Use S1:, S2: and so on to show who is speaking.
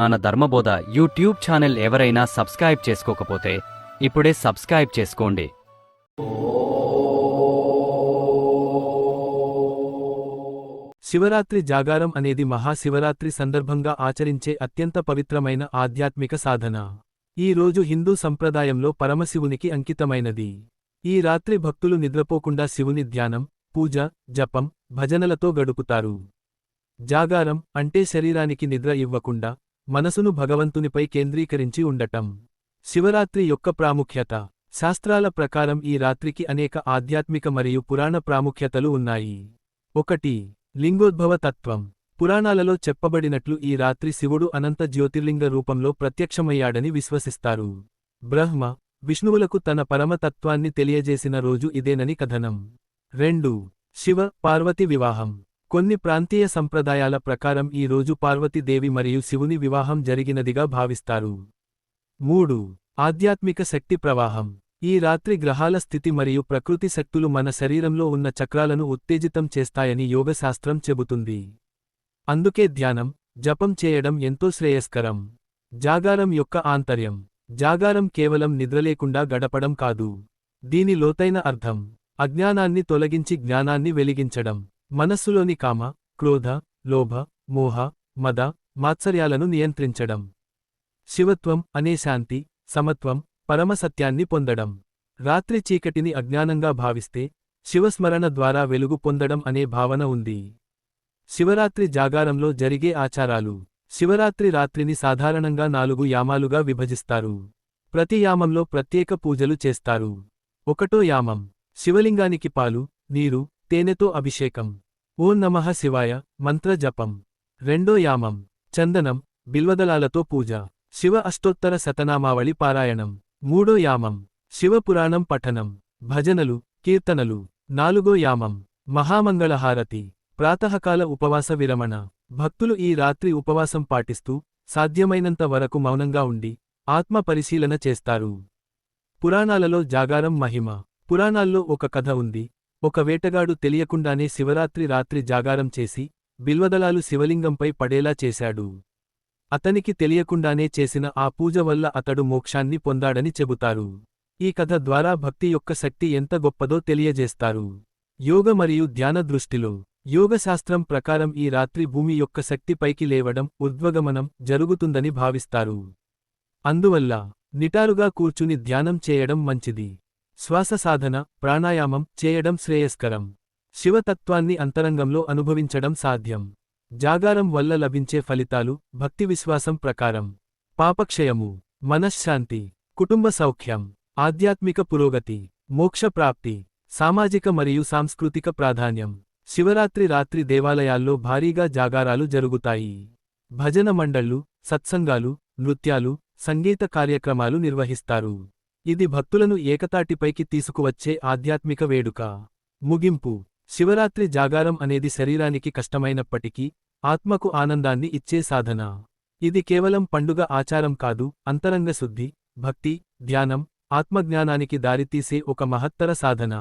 S1: మన ధర్మబోధ YouTube channel ఎవరైనా subscribe చేసుకోకపోతే ఇప్పుడే సబ్స్క్రైబ్ చేసుకోండి.
S2: శివరాత్రి జాగారం అనేది మహాశివరాత్రి సందర్భంగా ఆచరించే అత్యంత పవిత్రమైన ఆధ్యాత్మిక సాధన. ఈ రోజు హిందూ సంప్రదాయంలో పరమశివునికి అంకితమైనది. ఈ రాత్రి భక్తులు నిద్రపోకుండా శివుని ధ్యానం, పూజ, జపం, భజనలతో గడుపుతారు. జాగారం అంటే శరీరానికి నిద్ర ఇవ్వకుండా మనసును భగవంతునిపై కేంద్రీకరించి ఉండటం. శివరాత్రి యొక్క ప్రాముఖ్యత. శాస్త్రాల ప్రకారం ఈ రాత్రికి అనేక ఆధ్యాత్మిక మరియు పురాణ ప్రాముఖ్యతలు ఉన్నాయి. 1. లింగోద్భవ తత్వం. పురాణాలలో చెప్పబడినట్లు ఈ రాత్రి శివుడు అనంత జ్యోతిర్లింగ రూపంలో ప్రత్యక్షమయ్యాడని విశ్వసిస్తారు. బ్రహ్మ, విష్ణువులకు తన పరమతత్వాన్ని తెలియజేసిన రోజు ఇదేనని కథనం. 2. శివ, పార్వతి వివాహం. కొన్ని ప్రాంతీయ సంప్రదాయాల ప్రకారం ఈ రోజు పార్వతీదేవి మరియు శివుని వివాహం జరిగినదిగా భావిస్తారు. 3. ఆధ్యాత్మిక శక్తి ప్రవాహం. ఈ రాత్రి గ్రహాల స్థితి మరియు ప్రకృతి శక్తులు మన శరీరంలో ఉన్న చక్రాలను ఉత్తేజితం చేస్తాయని యోగశాస్త్రం చెబుతుంది. అందుకే ధ్యానం, జపం చేయడం ఎంతో శ్రేయస్కరం. జాగారం యొక్క ఆంతర్యం. జాగారం కేవలం నిద్రలేకుండా గడపడం కాదు. దీని లోతైన అర్థం అజ్ఞానాన్ని తొలగించి జ్ఞానాన్ని వెలిగించడం. మనస్సులోని కామ, క్రోధ, లోభ, మోహ, మద, మాత్సర్యాలను నియంత్రించడం. శివత్వం అనే శాంతి, సమత్వం, పరమసత్యాన్ని పొందడం. రాత్రి చీకటిని అజ్ఞానంగా భావిస్తే శివస్మరణ ద్వారా వెలుగు పొందడం అనే భావన ఉంది. శివరాత్రి జాగారంలో జరిగే ఆచారాలు. శివరాత్రి రాత్రిని సాధారణంగా 4 యామాలుగా విభజిస్తారు. ప్రతి యామంలో ప్రత్యేక పూజలు చేస్తారు. 1వ యామం. శివలింగానికి పాలు, నీరు, తేనెతో అభిషేకం. ఓం నమః శివాయ మంత్ర జపం. 2వ యామం. చందనం, బిల్వదళాలతో పూజ. శివ అష్టోత్తర శతనామావళి పారాయణం. 3వ యామం. శివపురాణం పఠనం, భజనలు, కీర్తనలు. 4వ యామం. మహామంగళహారతి. ప్రాతఃకాల ఉపవాస విరమణ. భక్తులు ఈ రాత్రి ఉపవాసం పాటిస్తూ సాధ్యమైనంత వరకు మౌనంగా ఉండి ఆత్మ పరిశీలన చేస్తారు. పురాణాలలో జాగారం మహిమ. పురాణాల్లో ఒక కథ ఉంది. ఒక వేటగాడు తెలియకుండానే శివరాత్రి రాత్రి జాగారం చేసి బిల్వదళాలు శివలింగంపై పడేలా చేశాడు. అతనికి తెలియకుండానే చేసిన ఆ పూజ వల్ల అతడు మోక్షాన్ని పొందాడని చెబుతారు. ఈ కథ ద్వారా భక్తి యొక్క శక్తి ఎంత గొప్పదో తెలియజేస్తారు. యోగ మరియు ధ్యాన దృష్టిలో. యోగశాస్త్రం ప్రకారం ఈ రాత్రి భూమి యొక్క శక్తి పైకి లేవడం, ఊర్ధ్వగమనం జరుగుతుందని భావిస్తారు. అందువల్ల నిటారుగా కూర్చుని ధ్యానం చేయడం మంచిది. శ్వాస సాధన, ప్రాణాయామం చేయడం శ్రేయస్కరం. శివతత్వాన్ని అంతరంగంలో అనుభవించడం సాధ్యం. జాగారం వల్ల లభించే ఫలితాలు. భక్తి విశ్వాసం ప్రకారం పాపక్షయము, మనశ్శాంతి, కుటుంబ సౌఖ్యం, ఆధ్యాత్మిక పురోగతి, మోక్ష ప్రాప్తి, సామాజిక మరియు సాంస్కృతిక ప్రాధాన్యం. శివరాత్రి రాత్రి దేవాలయాల్లో భారీగా జాగారాలు జరుగుతాయి. భజన మండళ్లు, సత్సంగాలు, నృత్యాలు, సంగీత కార్యక్రమాలు నిర్వహిస్తారు. ఇది భక్తులను ఏకతాటిపైకి తీసుకువచ్చే ఆధ్యాత్మిక వేడుక. ముగింపు. శివరాత్రి జాగారం అనేది శరీరానికి కష్టమైనప్పటికీ ఆత్మకు ఆనందాన్ని ఇచ్చే సాధన. ఇది కేవలం పండుగ ఆచారం కాదు, అంతరంగ శుద్ధి, భక్తి, ధ్యానం, ఆత్మజ్ఞానానికి దారితీసే ఒక మహత్తర సాధన.